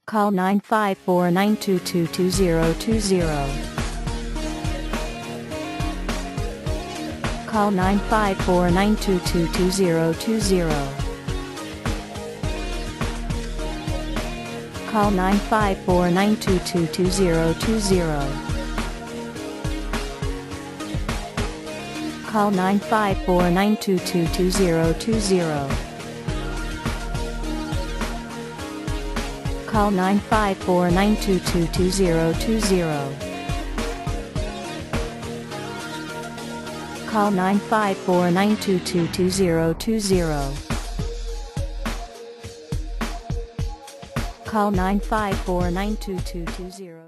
Call 954-922-2020. Call 954-922-2020. Call 954-922-2020. Call 954-922-2020. Call 954-922-2020. Call 954-922-2020. Call 954-922-2020.